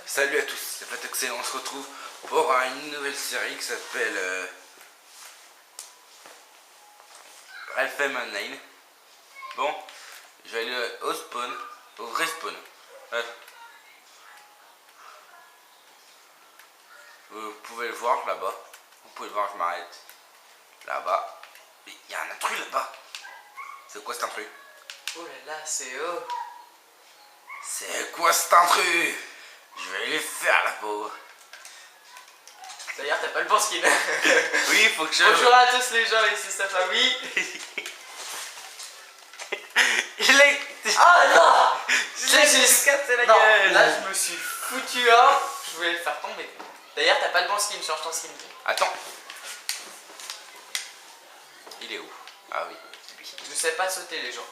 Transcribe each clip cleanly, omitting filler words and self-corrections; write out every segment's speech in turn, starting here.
Salut à tous, c'est Fatoxel, on se retrouve pour une nouvelle série qui s'appelle Alpha Online. Bon, je vais aller au spawn, au vrai spawn. Vous pouvez le voir là-bas. Vous pouvez le voir, je m'arrête. Là-bas. Mais il y a un intrus là-bas. C'est quoi cet intrus? Oh là là, c'est haut. C'est quoi cet intrus? Je vais les faire la pauvre. D'ailleurs, t'as pas le bon skin. Oui, il faut que je... Bonjour à tous les gens, ici sa famille. Il est... Ah non, Je l'ai juste cassé la gueule. Là, je me suis foutu un. Je voulais le faire tomber. D'ailleurs, t'as pas le bon skin, change ton skin. Attends. Il est où? Ah oui, c'est lui. Je sais pas sauter les gens.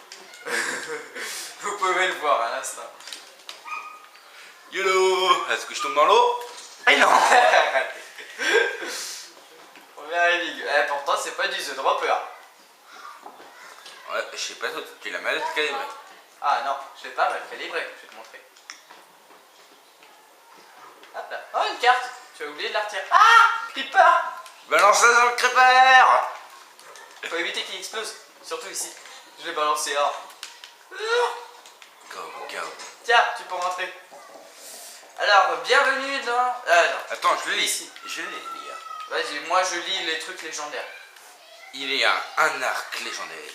Vous pouvez le voir à l'instant. YOLO! Est-ce que je tombe dans l'eau? Ah non! Première énigme. Pourtant, c'est pas du The Dropper. Ouais, je sais pas, toi, tu l'as mal calibré. Ah non, je l'ai pas mal calibré, je vais te montrer. Hop là. Oh, une carte. Tu as oublié de la retirer. Ah! Creeper! Balance ça dans le creeper! Faut éviter qu'il explose. Surtout ici. Je l'ai balancé hors. Go, go. Tiens, tu peux rentrer. Alors, bienvenue dans... non. Attends, je le lis. Ici. Je vais le lire. Vas-y, moi je lis les trucs légendaires. Il y a un arc légendaire.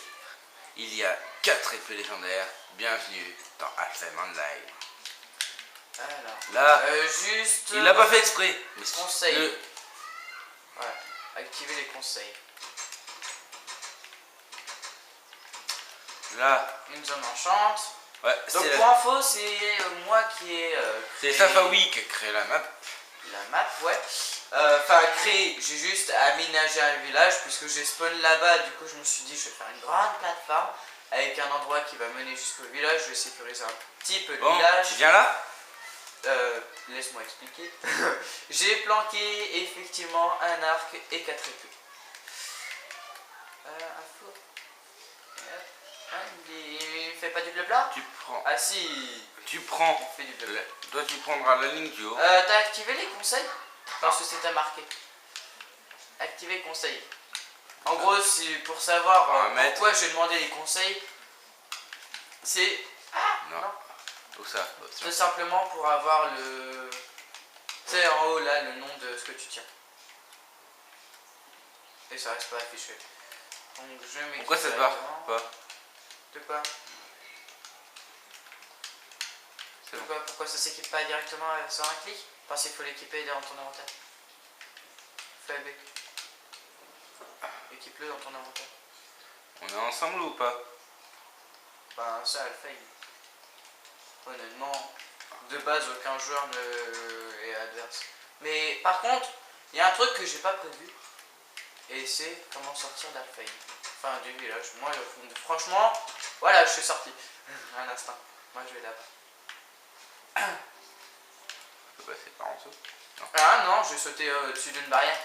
Il y a 4 épées légendaires. Bienvenue dans Alpha Online. Alors, Là, juste... il l'a pas fait exprès. Mais Conseil. le- Ouais, activer les conseils. Là, Une zone enchante. ouais, Donc c'est pour info, c'est moi qui ai c'est créé Safawi qui a créé la map. la map, ouais. Enfin, créé, j'ai juste aménagé un village puisque j'ai spawn là-bas. Du coup, je me suis dit, je vais faire une grande plateforme avec un endroit qui va mener jusqu'au village. Je vais sécuriser un petit peu le Bon, village. tu viens là? Laisse-moi expliquer. J'ai planqué effectivement un arc et 4 épées. Info. Il fait pas du blabla? Tu prends. Ah si, Tu prends. il fait du blabla. Toi, tu prendras la ligne du haut. T'as activé les conseils? Parce que c'était marqué. Activer conseils. En gros, c'est pour savoir pourquoi j'ai demandé les conseils. C'est... Non. Où ça? Tout simplement pour avoir le... Tu sais, en haut là, le nom de ce que tu tiens. Et ça reste pas affiché. Donc je mets. Pourquoi ça te va pas? De quoi? C'est bon. Pourquoi ça s'équipe pas directement sur un clic? Parce qu'il faut l'équiper dans ton inventaire. Fais B. Équipe-le dans ton inventaire. On est ensemble ou pas? Ben ça, elle faille. Honnêtement, de base, aucun joueur ne est adverse. Mais par contre, il y a un truc que j'ai pas prévu. Et c'est comment sortir d'Alphaï. Enfin, du village. Moi, franchement, voilà, je suis sorti. Un instant. Moi, je vais là-bas. On peut passer par en dessous. Non. Ah non, je vais sauter au-dessus d'une barrière.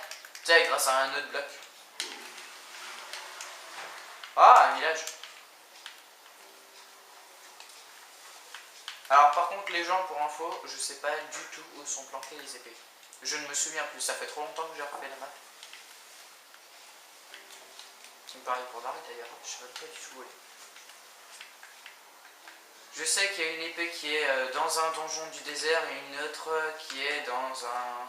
Tu sais, grâce à un autre bloc. Ah, un village. Alors par contre les gens, pour info, je sais pas du tout où sont planquées les épées. Je ne me souviens plus, ça fait trop longtemps que j'ai refait la map. Ça me paraît pour l'arrêt d'ailleurs, je sais pas du tout où elle est. Je sais qu'il y a une épée qui est dans un donjon du désert et une autre qui est dans un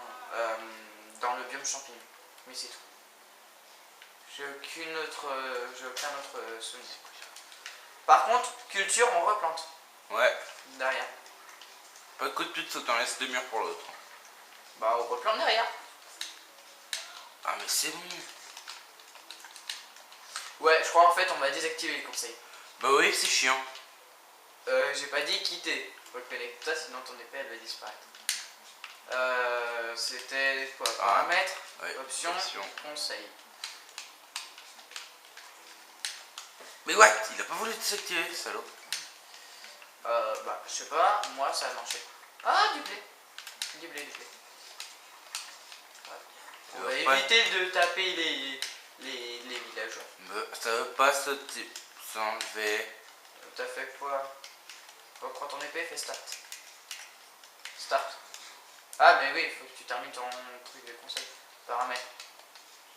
dans le biome champignon. Mais c'est tout. J'ai aucun autre souvenir. Par contre, culture on replante. Ouais. Derrière. Pas de coup de pute, faut que t'en laisses 2 murs pour l'autre. Bah on replante derrière. Ah mais c'est bon. Ouais, je crois en fait on va désactiver les conseils. Bah oui, c'est chiant. J'ai pas dit quitter. Reconnecte-toi sinon ton épée elle va disparaître. C'était quoi? Paramètres, Ouais, options, option. conseils. Mais what? Il a pas voulu désactiver, salaud. Bah je sais pas, moi ça a marché. Ah, du blé. Du blé. Ouais. On va éviter de taper les villageois. Ça veut pas s'enlever. T'as fait quoi? Reprends ton épée, fais start. Start. Ah, mais oui, il faut que tu termines ton truc de conseil. Paramètres.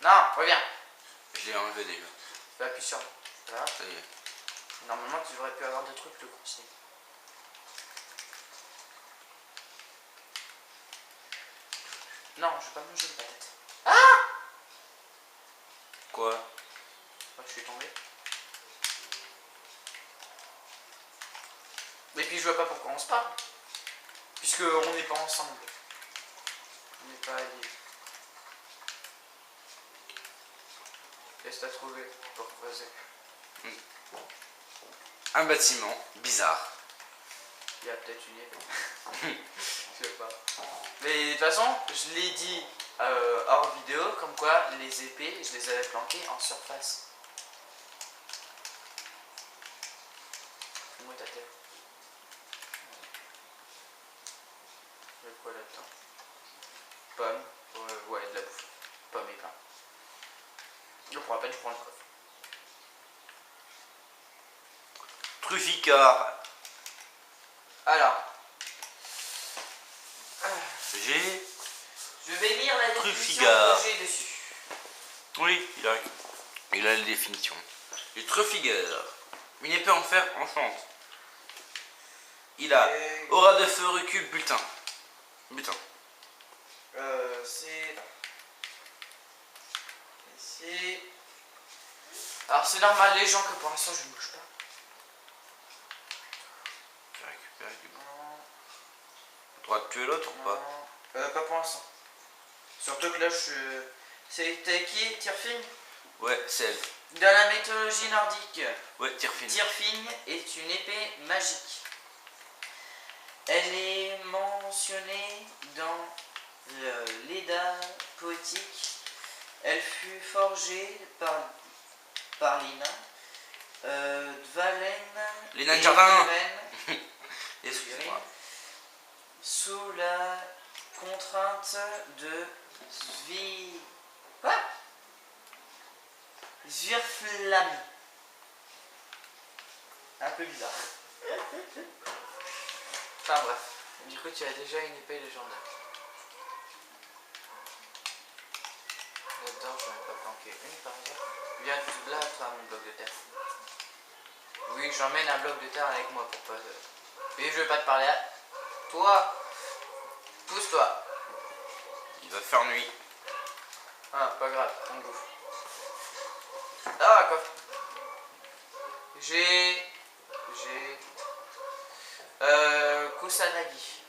Non, reviens. Je l'ai enlevé déjà. Tu appuies sur. Voilà. Ça y est. Normalement, tu aurais pu avoir des trucs de conseil. Non, je vais pas manger de patates. Quoi? Oh, je suis tombé. Et puis je vois pas pourquoi on se parle. Puisque on n'est pas ensemble. On n'est pas alliés. Qu'est-ce que t'as trouvé pour creuser? Un bâtiment bizarre. Il y a peut-être une épée. Je sais pas. Mais de toute façon, je l'ai dit hors vidéo, comme quoi les épées, je les avais planquées en surface. Fais-moi ta tête. Il y a quoi là-dedans? Pomme. Ouais, de la bouffe. Pomme et pain. Je prends à peine, je prends le coffre. Trufficard. Alors. J'ai. Je vais lire la définition Trufficard. que j'ai dessus. Oui, il a la définition. Le Trufficard. Une épée en fer enchante. Il a aura de feu, recul, butin. Butin. C'est là. Ici. Alors c'est normal les gens que pour l'instant je ne bouge pas. J'ai récupéré du bon. Droit de tuer l'autre ou pas? Pas pour l'instant. Surtout que là je. C'était qui? Tyrfing? Ouais, c'est elle. Dans la mythologie nordique, Ouais, Tyrfing. Tyrfing est une épée magique. Elle est mentionnée dans l'Edda poétique. Elle fut forgée par les nains Dvalen Les nains de jardin. Duren, Excuse-moi. sous la contrainte de Quoi? Zvirflami. Un peu bizarre. Enfin bref. Du coup tu as déjà une épée légendaire. Là-dedans j'en ai pas planqué une par hasard. Viens là, toi, mon bloc de terre. Oui, j'emmène un bloc de terre avec moi pour pas. Et je vais pas te parler à toi. Pousse-toi. Il va faire nuit. Ah, pas grave, on bouffe. Ah, quoi. J'ai. Kusanagi.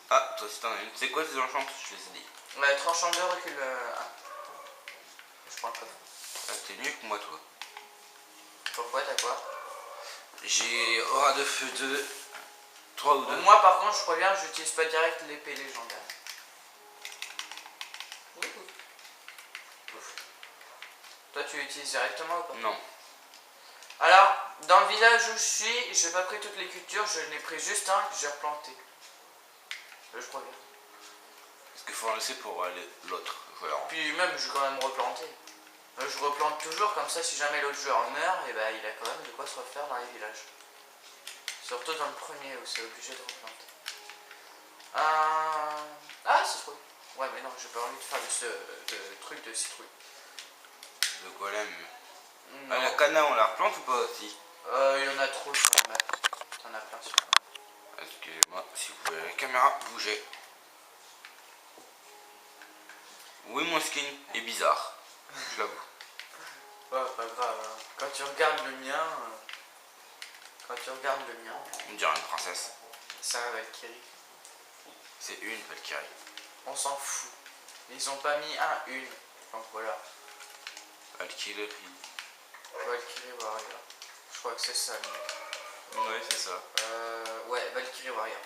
Ah, toi aussi t'en as une. C'est quoi ces enchantes? Je les ai dit. Tranchant de recul 1. Je prends le coffre. Ah, t'es mieux que moi, toi. Pourquoi t'as quoi? J'ai aura de feu 2. 3 ou 2. Moi par contre je préviens, j'utilise pas direct l'épée légendaire. Ouf. Toi tu l'utilises directement ou pas? Non. Alors, dans le village où je suis, j'ai pas pris toutes les cultures, je n'ai pris juste un que j'ai replanté. Je préviens. Parce qu'il faut en laisser pour l'autre. Voilà. Puis même je vais quand même replanter. Je replante toujours, comme ça si jamais l'autre joueur meurt, et ben il a quand même de quoi se refaire dans les villages. Surtout dans le premier où c'est obligé de replanter. Ah, c'est trop. Ouais, mais non, j'ai pas envie de faire de truc de citrouille. Le golem. Non. Ah, la cana, on la replante ou pas aussi? Il y en a trop sur la map. T'en as plein sur la map. Excusez-moi, si vous pouvez la caméra bouger. Oui, mon skin est bizarre. Je l'avoue. Ouais, pas grave. Hein. Quand tu regardes le mien. On dirait une princesse. C'est un Valkyrie. C'est une Valkyrie. On s'en fout. Ils ont pas mis une. Donc voilà. Valkyrie. Valkyrie Warrior. Je crois que c'est ça. Ouais, c'est ça. Ouais, Valkyrie Warrior.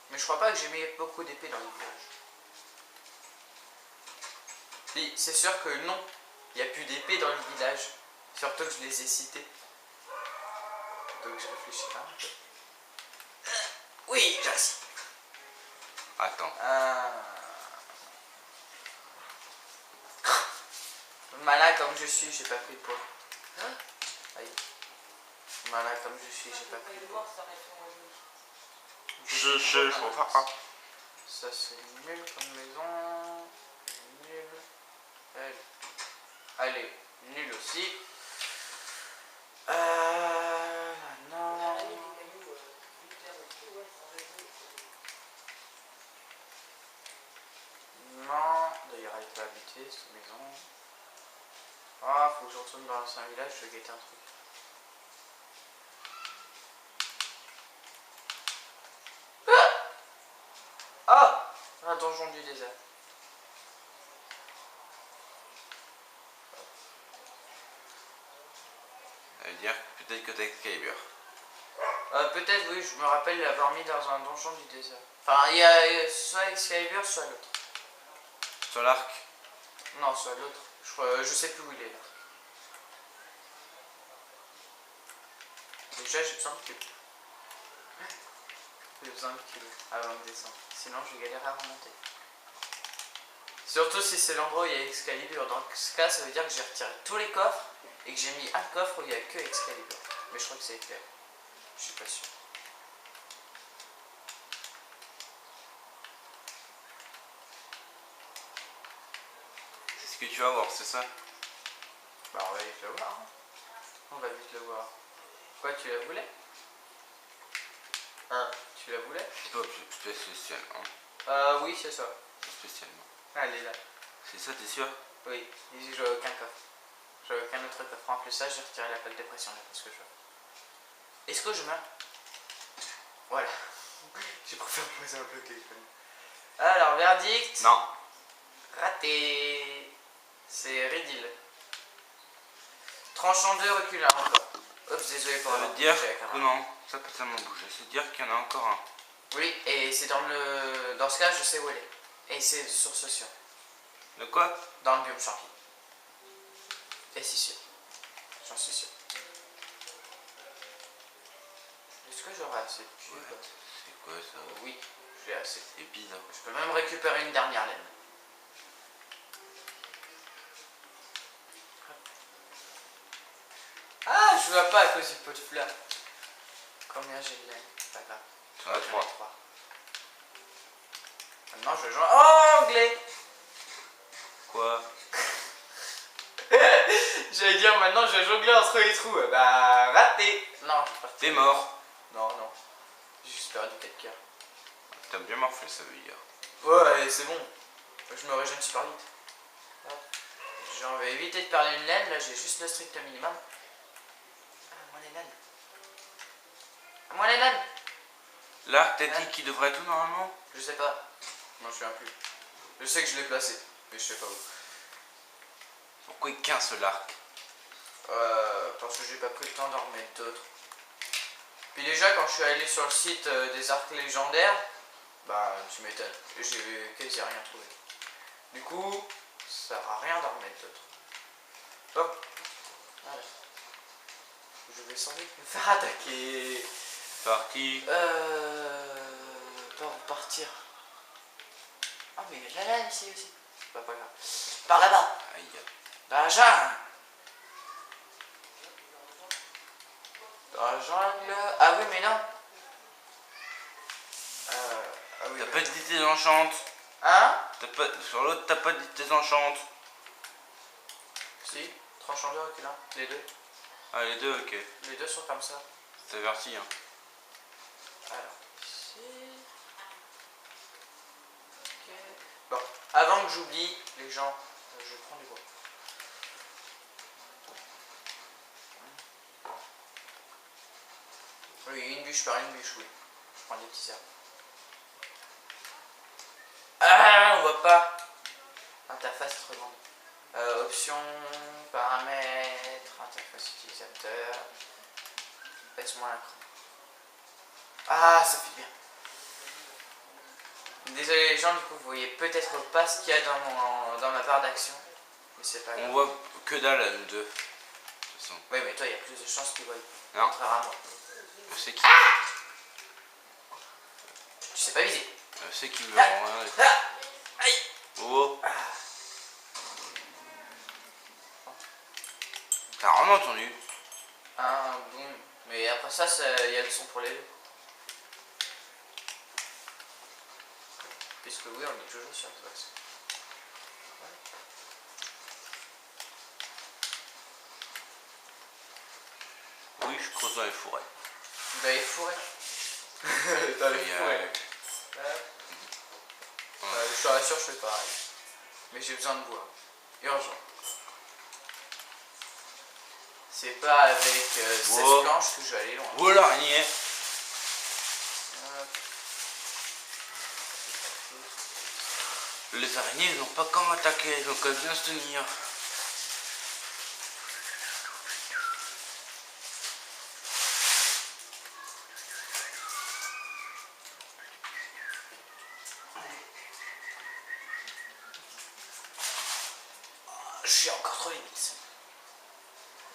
Mais je crois pas que j'ai mis beaucoup d'épées dans le village. C'est sûr que non. Il n'y a plus d'épées dans le village. Surtout que je les ai citées. Donc je réfléchis pas un peu. Oui, j'assis. Attends. Malin comme je suis, j'ai pas pris de poids. Aïe. Voilà, comme je suis, j'ai pas pris le bois. Je vois pas. Ça c'est nul comme maison. Nul. Allez, nul aussi. Non. Non. D'ailleurs, elle peut habiter cette maison. Ah, faut que je retourne dans l'ancien village, je vais guetter un truc. Ah, un donjon du désert. Ça veut dire peut-être que t'as Excalibur. Peut-être, oui, je me rappelle l'avoir mis dans un donjon du désert. Enfin, il y a soit Excalibur, soit l'autre. Sur l'arc. Non, soit l'autre. Je sais plus où il est là. Déjà, j'ai besoin de cube. J'ai besoin de cube avant de descendre. Sinon, je vais galérer à remonter. Surtout si c'est l'endroit où il y a Excalibur. Dans ce cas, ça veut dire que j'ai retiré tous les coffres et que j'ai mis un coffre où il n'y a que Excalibur. Mais je crois que c'est clair. Je suis pas sûr. C'est ce que tu vas voir, c'est ça? Bah, on va vite le voir. Hein. On va vite le voir. Quoi, tu la voulais? Hein, tu la voulais? Pas spécialement. Oui, c'est ça. Pas spécialement. Elle est là. C'est ça, t'es sûr? Oui, ici, j'ai aucun coffre. J'ai aucun autre coffre. En plus, ça, j'ai retiré la plaque de pression là parce que je veux. Est-ce que je meurs? Voilà. J'ai préféré poser un bloc téléphone. Alors, verdict. Non. Raté. C'est Ridil. Tranchant 2, recule 1 encore. Oups, désolé pour Ça avoir veut dire bougé la caméra. que non, ça peut tellement bouger. C'est dire qu'il y en a encore un. Oui, et c'est dans le. Dans ce cas, je sais où elle est. Et c'est sur ce sûr. De quoi? Dans le biome champi. Et c'est sûr. J'en suis sûr. Est-ce que j'aurai assez de cubes? C'est quoi ça? Oui, j'ai assez. C'est bizarre. Je peux même récupérer une dernière laine. Ah, je vois pas à cause du pot de fleurs. Combien j'ai de laine? Pas grave. T'en as 3. 3. Maintenant je joue en anglais. Quoi? J'allais dire maintenant je vais jongler entre les trous. Bah raté. Non, je T'es mort. Non, non. J'ai juste perdu 4 cœurs. T'as bien morflé, ça veut dire. Ouais, c'est bon. Je me régène super vite. J'en vais éviter de perdre une laine. Là j'ai juste le strict minimum. Ah, moi les laines. Ah, moi les laines. L'arc, t'as dit qu'il devrait être tout normalement? Je sais pas. Moi je suis un plus. Je sais que je l'ai placé. Mais je sais pas où. Pourquoi qu'un seul arc? Parce que j'ai pas pris le temps d'en remettre d'autres. Puis déjà quand je suis allé sur le site des arcs légendaires, bah tu m'étonnes, j'ai quasi rien trouvé. Du coup, ça sert à rien d'en remettre d'autres. Hop, voilà. Je vais sans doute me faire attaquer. Parti. Pas repartir. Ah mais il y a de la laine ici aussi. Bah pas grave. Par là-bas. Aïe. Dans la jungle. Dans la jungle. Ah oui mais non. Ah oui, T'as bah. pas dit tes enchantes. Hein? Pas... Sur l'autre, t'as pas dit tes enchantes. Si, tranchant deux, recul un. Les deux. Ah, les deux, ok. Les deux sont comme ça. C'est averti, hein. Alors, ici. Ok. Bon, avant que j'oublie, les gens, je prends du bois. Oui, une bûche par une bûche, oui. Je prends des petits herbes. Ah, on voit pas. Interface trop grande. Options, paramètres, interface utilisateur. Baisse-moi l'écran. Ah, ça fait bien. Désolé les gens, du coup vous voyez peut-être pas ce qu'il y a dans ma barre d'action. Mais c'est pas grave. On voit que dalle à nous deux. De toute façon. Oui, mais toi il y a plus de chances qu'ils voient. Non. Contrairement à moi. Je sais qui. Tu sais pas viser. Je sais qui veut. Ah, aïe. Oh. Ah. T'as vraiment entendu? Ah, boum. Mais après ça, il y a le son pour les deux. Puisque oui, on est toujours sur Xbox. Oui, je creuse dans les forêts. Dans les forêts. Dans les forêts. Je te rassure, je fais pareil. Mais j'ai besoin de bois. Urgent. C'est pas avec 16 planches que je vais aller loin. Voilà, l'araignée. Les araignées, ils n'ont pas comme attaquer, ils ont qu'à bien se tenir. Je suis encore trop limite.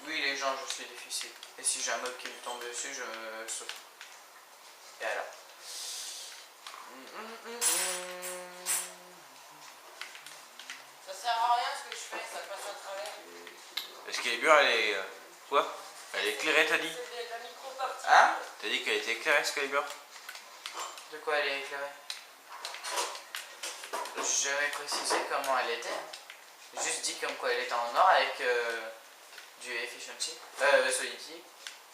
Oui, les gens, je suis difficile. Et si j'ai un mob qui me tombe dessus, je me saute. Et alors Ça sert à rien ce que je fais, ça passe à travers. Est-ce qu'elle est bien, elle est... quoi? Elle est éclairée, t'as dit? C'est de la micro-partie. Hein? T'as dit qu'elle était éclairée, Excalibur? De quoi elle est éclairée? J'ai jamais précisé comment elle était. J'ai juste dit comme quoi elle était en or avec du efficiency. Solidity.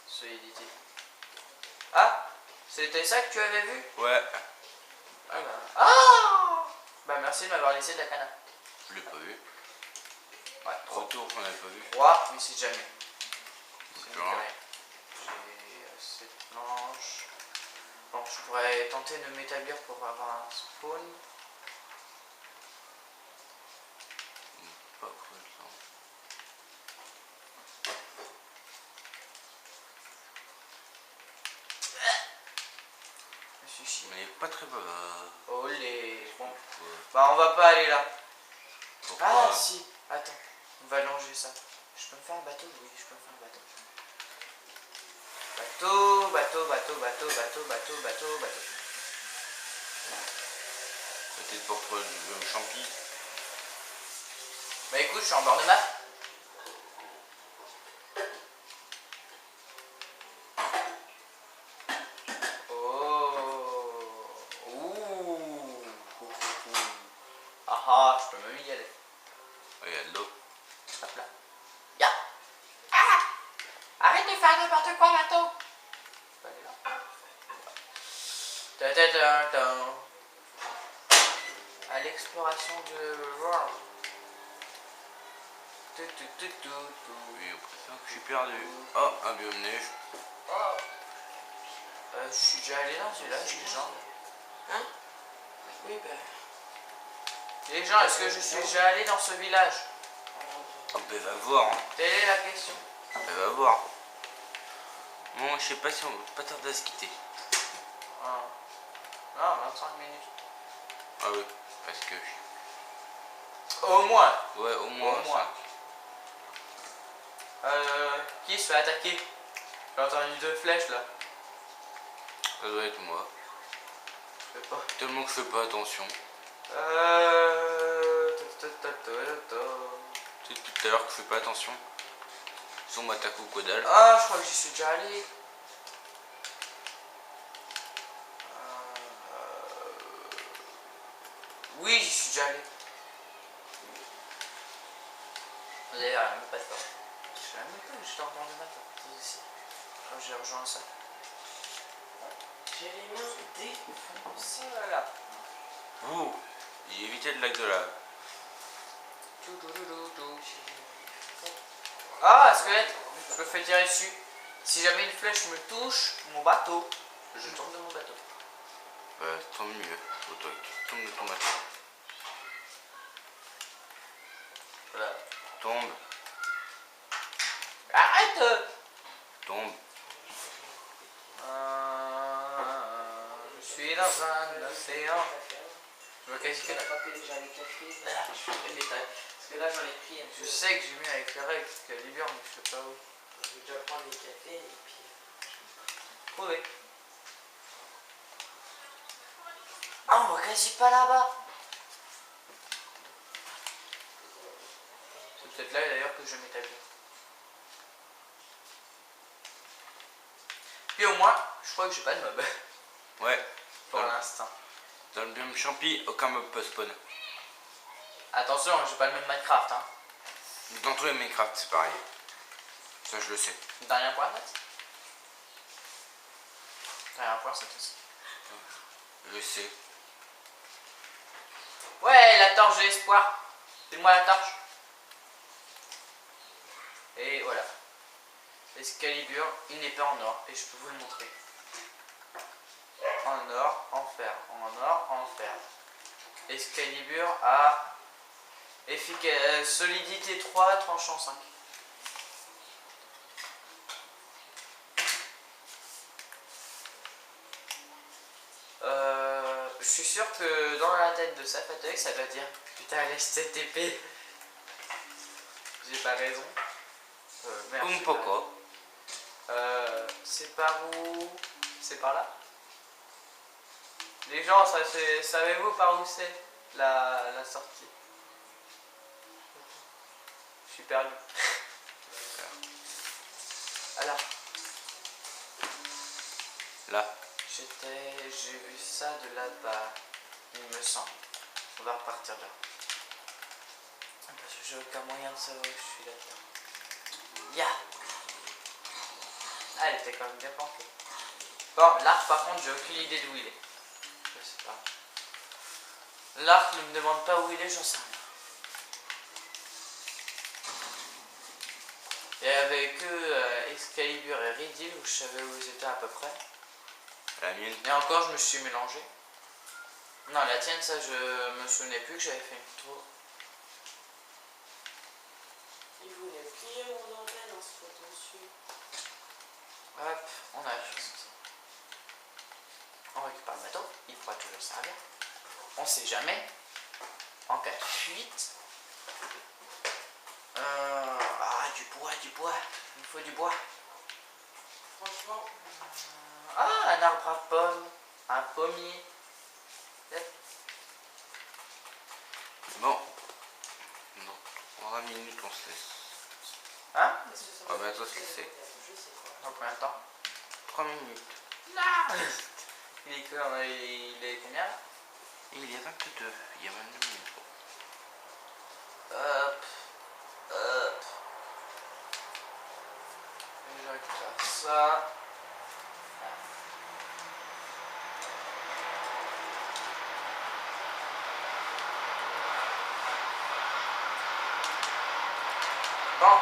Solidity. Ah! C'était ça que tu avais vu? Ouais. Ah bah. Ah! Bah merci de m'avoir laissé de la canne. Je l'ai pas vu. Ouais, Retour, on n'avait pas vu. 3, mais c'est jamais. C'est Genre. jamais. J'ai cette planche. Bon, je pourrais tenter de m'établir pour avoir un spawn. Pas cool, ça. Je suis chié. Mais il est pas très bas. Oh les. Bon. Pourquoi? Bah on va pas aller là. Pourquoi? Ah si. Attends. On va longer ça. Je peux me faire un bateau? Oui, je peux me faire un bateau. Bateau, bateau, bateau, bateau, bateau, bateau, bateau, bateau. Peut-être pour trouver le champi. Bah écoute, je suis en bord de map. Oh. Ouh. Ah ah, je peux même y aller. Oh, il y a de l'eau. Hop là. Ya. Ah. Arrête de faire n'importe quoi, bateau. Je peux aller là. Ta-ta-ta-ta. À l'exploration de world. Oui, on préfère que je suis perdu. Oh, un biome neige. Oh. Je suis déjà allé dans ce village, les gens. Hein? Oui, bah. Les gens, est-ce que je suis déjà allé dans ce village? Oh, ben va voir. Hein. Telle est la question. Ben va voir. Bon, je sais pas si on va pas tarder à se quitter. Ah. Non, 25 minutes. Ah oui, parce que... Au moins. Ouais, au moins. Au moins. Qui se fait attaquer? J'ai entendu 2 flèches là. Ça doit être moi. Je sais pas. Tellement que je fais pas attention. C'est tout à l'heure que je fais pas attention. Si on m'attaque ou quoi dalle. Ah, je crois que j'y suis déjà allé. Oui, j'y suis déjà allé. D'ailleurs, même pas de temps. Je sais même pas que j'étais en bord de map à côté d'ici. Quand j'ai rejoint ça. J'ai les mains défoncées. Oh là là. Ouh, j'ai évité le lac de lave. Ah, squelette, je me fais tirer dessus. Si jamais une flèche me touche mon bateau, je tombe de mon bateau. Bah, tant mieux. Faut toi que tu tombes de ton bateau. Voilà. Tombe, Arrête! tombe. Je suis dans un océan. Je me casse que J'ai pas pris déjà les cafés. Je fais des détails. Parce que là, j'en ai pris un peu. je sais que j'ai mis à éclairer avec Excalibur, mais je sais pas où. Je vais déjà prendre les cafés et puis. Trouvé. Ah, on va quasi pas là-bas. C'est peut-être là d'ailleurs que je m'établis. Puis au moins, je crois que j'ai pas de mob. Ouais. Pour Dans- l'instant. Dans le biome champi, aucun mob peut spawn. Attention, j'ai pas le même Minecraft, hein. Dans tous les Minecraft, c'est pareil. Ça, je le sais. Dernier.net. Dernier.7 aussi. Je sais. Ouais, la torche de l'espoir. Fais-moi la torche. Et voilà. Excalibur, une épée en or. Et je peux vous le montrer. En or, en fer. En or, en fer. Excalibur à solidité 3, tranchant 5. Je suis sûr que dans la tête de Safatek, ça va dire putain, laisse cette épée. J'ai pas raison. Merde, Un c'est poco. c'est par où? C'est par là? Les gens, savez-vous par où c'est la sortie? Je suis perdu. Alors, Là. j'ai vu ça de là-bas, il me semble. On va repartir de là. Parce que j'ai aucun moyen de savoir où je suis là-dedans. Ya! Ah, elle était quand même bien planquée. Bon, l'arc par contre, j'ai aucune idée d'où il est. Je sais pas. L'arc ne me demande pas où il est, j'en sais rien. Il n'y avait que Excalibur et Ridil où je savais où ils étaient à peu près. La mienne. Et encore, je me suis mélangé. Non, la tienne, ça, je me souvenais plus que j'avais fait une tour. Il voulait plier mon antenne en se frottant dessus. Hop, on a fait ça. On récupère le bateau, il pourra toujours servir. On sait jamais. En cas de fuite. Du bois, du bois. Il me faut du bois. Franchement, Ah, un arbre à pommes. Un pommier. Bon. Dans 3 minutes, on se laisse. Hein? On va bientôt se laisser. Dans combien de temps? 3 minutes. Non. Il est combien là? Il y a 22. Il y a 22 minutes. Hop. Hop. Et je récupère ça. Bon.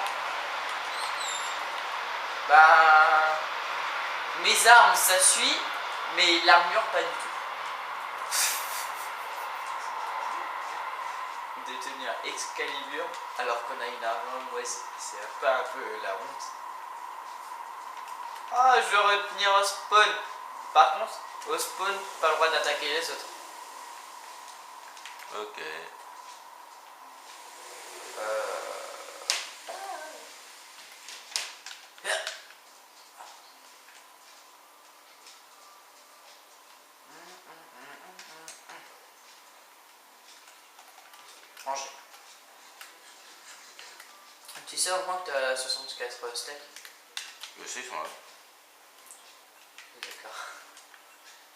Bah. Mes armes ça suit, mais l'armure pas du tout. Détenir Excalibur alors qu'on a une armure moisie. C'est pas un peu la honte. Ah, je veux retenir au spawn. Par contre, au spawn, pas le droit d'attaquer les autres. Ok. Ranger. Tu sais au moins que tu as 64 steaks? Je sais, ils sont là. D'accord.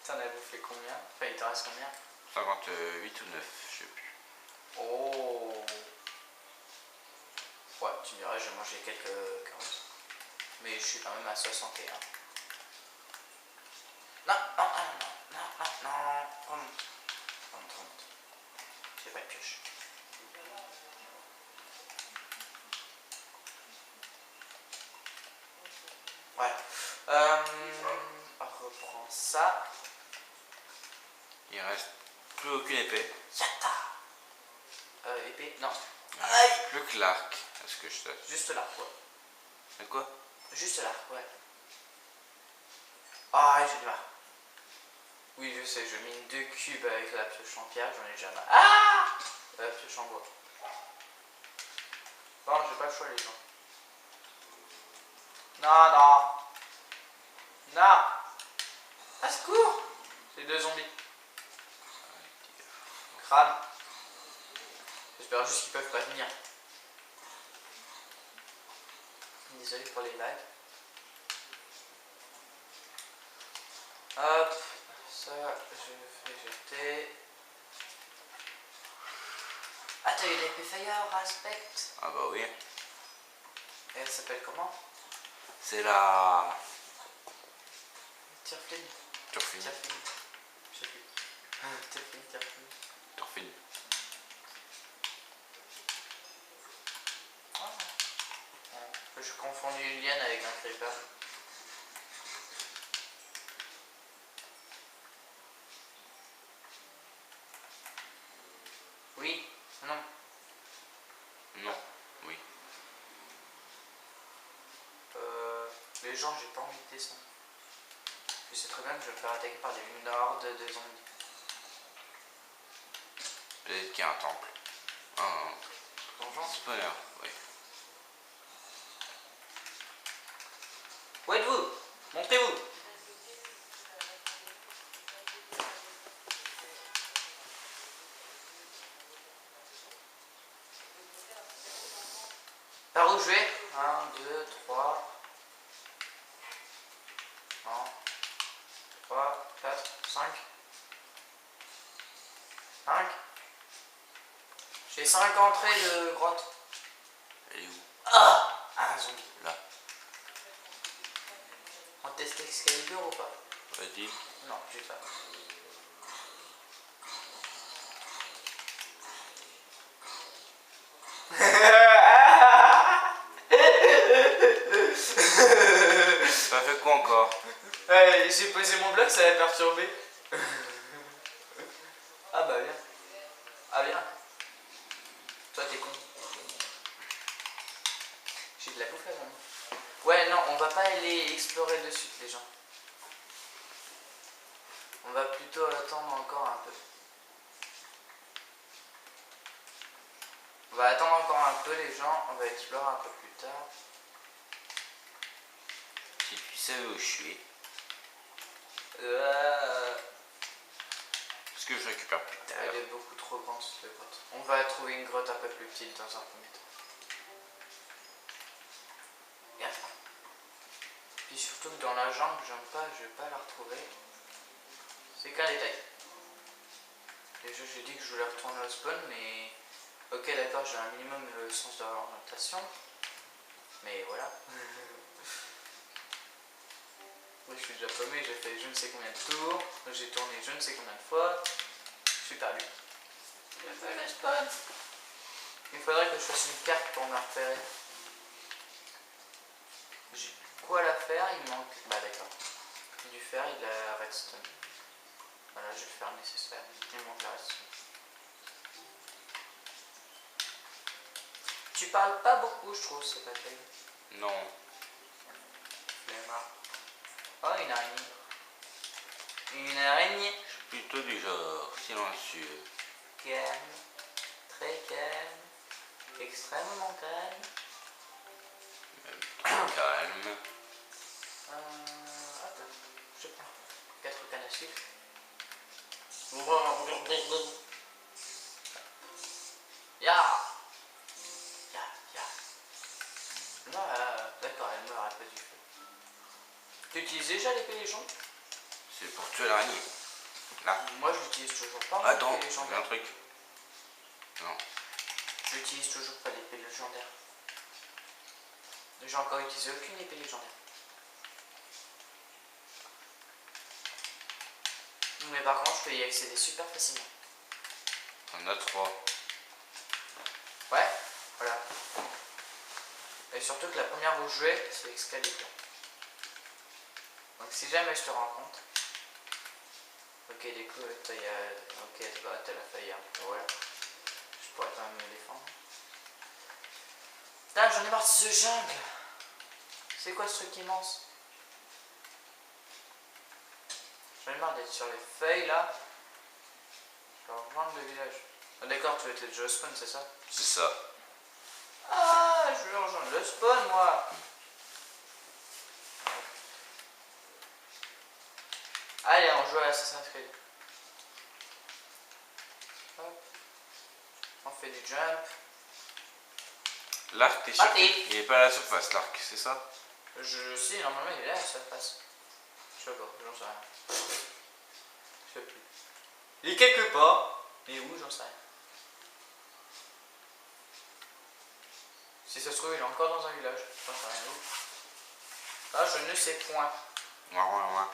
T'en as bouffé combien? Enfin, il t'en reste combien? 58 ou 9, je sais plus. Oh. Ouais, tu me diras, j'ai mangé quelques carottes. Mais je suis quand même à 61. Non, non, non, non, non, non. Remonte. Remonte, remonte. J'ai pas de pioche. Ouais. On reprend ça. Il reste plus aucune épée. Yata. Épée? Non. Aïe. Plus que l'arc, à ce que je sache. Juste l'arc, ouais. De quoi? Juste l'arc, ouais. Ah, j'ai du mal. Oui, je sais, je mine 2 cubes avec la pioche en pierre, j'en ai déjà marre. Ah! La pioche en bois. Bon, j'ai pas le choix, les gens. Non, non. Non. À secours! C'est 2 zombies. Crâne. J'espère juste qu'ils peuvent pas venir. Désolé pour les lags. Hop, ça, je vais jeter. Ah, t'as eu l'épée Fire, respect. Ah bah oui. Et elle s'appelle comment? C'est la... Tireflin. Turfine. Tireflin. Je sais plus. Tireflin, Tireflin. Turfine. Ah. Ouais. Je confonds une liane avec un creeper. Oui, non. Non. Oui. Les gens, j'ai pas envie de descendre. Je sais très bien que je vais me faire attaquer par des hordes de zombies. Peut-être qu'il y a un temple. Un Donjon. spawner, oui. Où êtes-vous? Montrez-vous. Par où je vais? 1, 2, 3. 1, 3, 4, 5. 5. J'ai 5 entrées de grotte. Elle est où? Ah! Un zombie. Là. On teste Excalibur ou pas? Vas-y. Non, j'ai pas. Ça fait quoi encore? J'ai posé mon bloc, ça l'a perturbé. Ah bah viens. Ah viens. Toi t'es con. J'ai de la bouffe avant. Ouais non, on va pas aller explorer de suite les gens. On va plutôt attendre encore un peu. On va attendre encore un peu les gens, on va explorer un peu plus tard. Si tu savais où je suis. Parce que je récupère plus tard. Elle est beaucoup trop grande cette grotte. On va trouver une grotte un peu plus petite dans un premier temps. Bien. Puis surtout que dans la jungle, je vais pas la retrouver. C'est qu'un détail. Déjà j'ai dit que je voulais retourner au spawn, mais... Ok d'accord, j'ai un minimum le sens de l'orientation. Mais voilà. Moi je suis déjà paumé, j'ai fait je ne sais combien de tours, j'ai tourné je ne sais combien de fois. Je suis perdu. Je fais le spawn. Il faudrait que je fasse une carte pour me repérer. J'ai quoi la faire? Il me manque... Bah d'accord. Du fer, il a la redstone. Voilà, je vais faire le nécessaire. Il me manque la redstone. Tu parles pas beaucoup, je trouve, c'est pas terrible. Non. Flemmard. Oh, une araignée. Une araignée. Je suis plutôt du genre silencieux. Calme. Très calme. Extrêmement calme. Très calme. Attends. Je prends 4 cannes à sucre. Ya. Ya, ya. Là, d'accord, elle meurt à cause du feu. Tu utilises déjà l'épée légendaire? C'est pour tuer l'araignée. Là. Moi, je l'utilise toujours pas. Attends, l'épée j'ai légendaire. un truc. Non. J'utilise toujours pas l'épée légendaire. J'ai encore utilisé aucune épée légendaire. Mais par contre, je peux y accéder super facilement. On a 3. Ouais, voilà. Et surtout que la première où je vais, c'est Excalibur. Donc si jamais je te rencontre. Ok, des coups, t'as la faille. Voilà. Je pourrais quand même me défendre. Putain, j'en ai marre de ce jungle. C'est quoi ce truc immense? J'en ai marre d'être sur les feuilles là. Je vais rejoindre le village. Ah, d'accord, tu étais déjà au spawn, c'est ça? C'est ça. Ah, je vais rejoindre le spawn moi. Allez, on joue à Assassin's Creed. Hop. On fait du jump. L'arc, t'es sûr Parti. qu'il n'est pas à la surface, l'arc, c'est ça? Si, normalement il est là, ça passe. sais pas, j'en sais rien. Je sais plus. Il est quelque part, mais où, j'en sais rien. Si ça se trouve, il est encore dans un village, j'en sais rien où. Ah, je ne sais point. Ouais.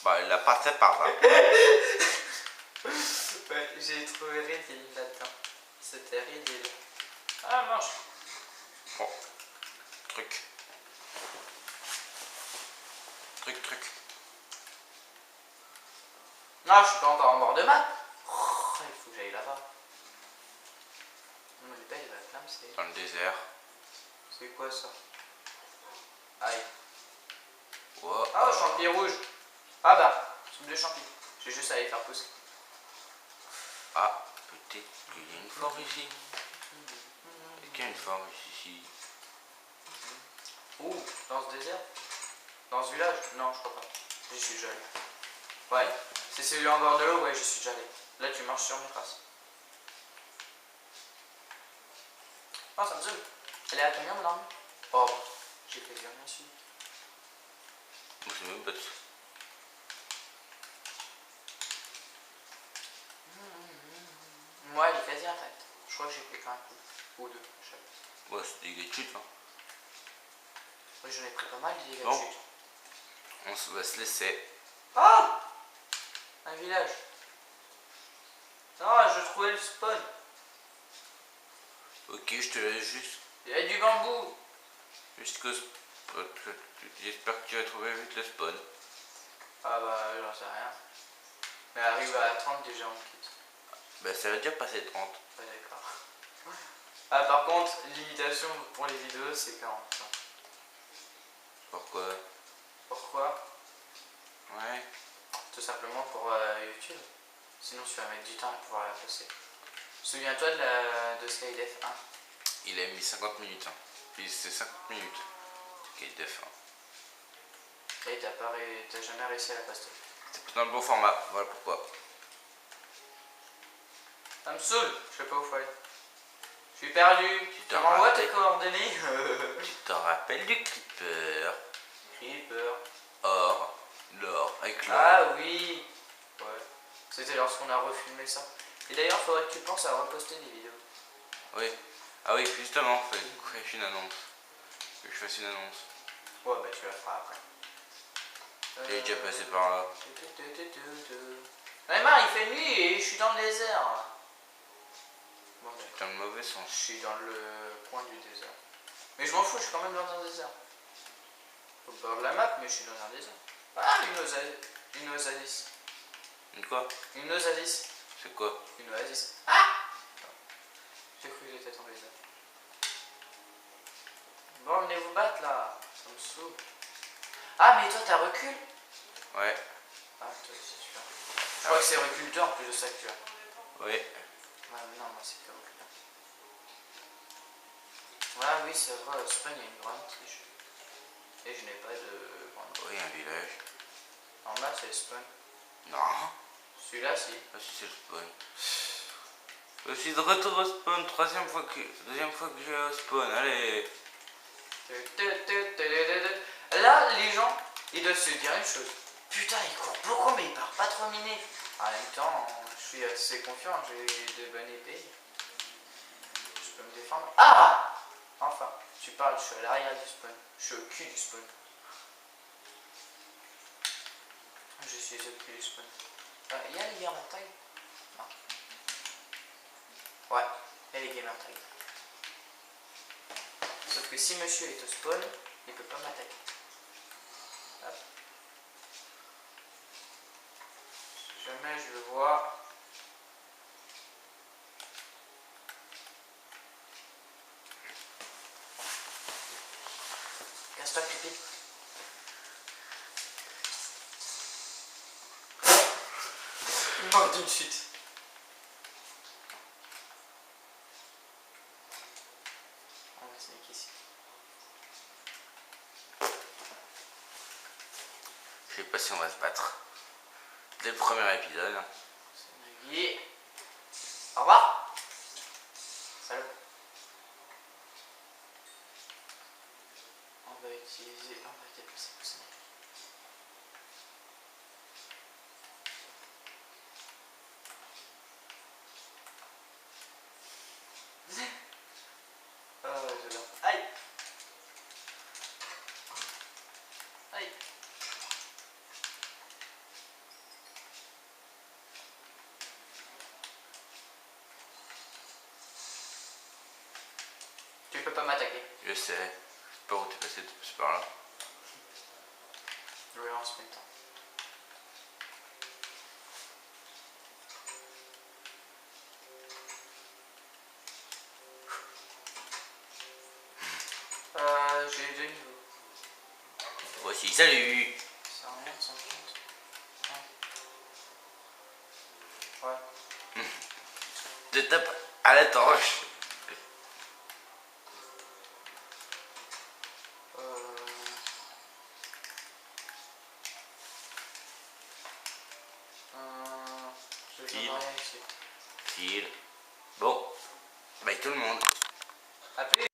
Bah, il a passé par là. Ouais, j'ai trouvé Ridil là-dedans. C'était Ridil. Ah, mange. Bon. Truc. Non, je suis pas encore en bord de map. Oh, il faut que j'aille là-bas. Non, mais pas, il va flamme, c'est. Dans le désert. C'est quoi ça? Aïe. Oh, Ah, champi rouge. Ah bah, soupe de champi. J'ai juste à aller faire pousser. Ah, peut-être qu'il y a une forêt ici. Est-ce qu'il y a une forêt ici? Ouh, dans ce désert? Dans ce village? Non, je crois pas. J'y suis déjà allé. Ouais, c'est celui en bord de l'eau, ouais, j'y suis déjà allé. Là, tu marches sur mes traces. Oh, ça me saoule. Elle est à combien, mon arme? Oh, j'ai fait bien dessus. Moi, c'est même pas de... Moi, elle est quasi intacte. Je crois que j'ai pris qu'un coup. Ou deux, je sais pas. Ouais, c'est des gars de chute, hein. Oui, j'en ai pris pas mal, des dégâts de Bon. chute. On va se laisser. Ah! Un village. Ah, je trouvais le spawn. Ok, je te laisse juste. Il y a du bambou. Jusqu'au... J'espère que tu vas trouver vite le spawn. Ah bah, j'en sais rien. Mais arrive à 30 déjà, on quitte. Bah, ça va déjà passer 30. Ouais, d'accord. Ah, par contre, limitation pour les vidéos, c'est 40. Pourquoi? Pourquoi? Ouais. Tout simplement pour YouTube. Sinon, tu vas mettre du temps à pouvoir la poster. Souviens-toi de Skydef 1. Il a mis 50 minutes. Hein. Puis c'est 50 minutes. Skydef 1. Et t'as jamais réussi à la poster. C'est pas dans le bon format. Voilà pourquoi. Ça me saoule, je sais pas où faut aller. Je suis perdu. Tu te m'envoies rappelles. tes coordonnées? Tu te rappelles du Creeper? Creeper. Or, l'or, avec l'or. Ah oui. Ouais. C'était lorsqu'on a refilmé ça. Et d'ailleurs, faudrait que tu penses à reposter des vidéos. Oui. Ah oui, justement, faut que je fasse une annonce. Que je fasse une annonce. Ouais, bah tu la feras après. J'ai déjà passé par là. Neymar, il fait nuit et je suis dans le désert. Bon, d'accord. Dans le mauvais Je sens. suis dans le coin du désert. Mais je m'en fous, je suis quand même dans un désert. Au bord de la map, mais je suis dans un désert. Ah, une oasis. Une quoi? Une oasis. C'est quoi? Une oasis. Ah! J'ai cru que j'étais tombé là. Bon, venez vous battre là. Ça me saoule. Ah, mais toi, t'as recul? Ouais. Ah, toi aussi, tu as. Je crois que c'est recul 2 en plus de ça que tu as. Oui. Ouais, mais non, moi, c'est que recul 1. Ah, oui, c'est vrai, au Spain, il y a une grande triche. Et je n'ai pas de grande. Oui, un village. En bas, c'est le spawn. Non. Celui-là, si. Ah si, c'est le spawn. Je suis de retour au spawn. Deuxième fois que je vais au spawn. Allez. Là, les gens, ils doivent se dire une chose. Putain, il court beaucoup, mais il part pas trop miner. En même temps, je suis assez confiant, j'ai de bonnes épées. Je peux me défendre. Ah! Enfin, tu parles, je suis à l'arrière du spawn. Je suis au cul du spawn. Je suis au cul du spawn. Il y a les gamer tag? Non. Ouais, il y a les gamer tag. Sauf que si monsieur est au spawn, il peut pas m'attaquer. Hop. Si jamais je le vois. Casse-toi, creepy. Il manque d'une chute. On va se mettre ici. Je sais pas si on va se battre. Dès le premier épisode. C'est Nagui. Au revoir. J'adore. Aïe. Aïe. Tu peux pas m'attaquer. Je sais. Je sais pas où t'es passé, t'es passé par là. Je vais en ce même temps. J'ai 2 niveaux. Voici, salut. Ça rien, ça compte. Ouais. Je tape à la torche. Je File. vois rien ici. File. Bon. Bye tout le monde. A plus.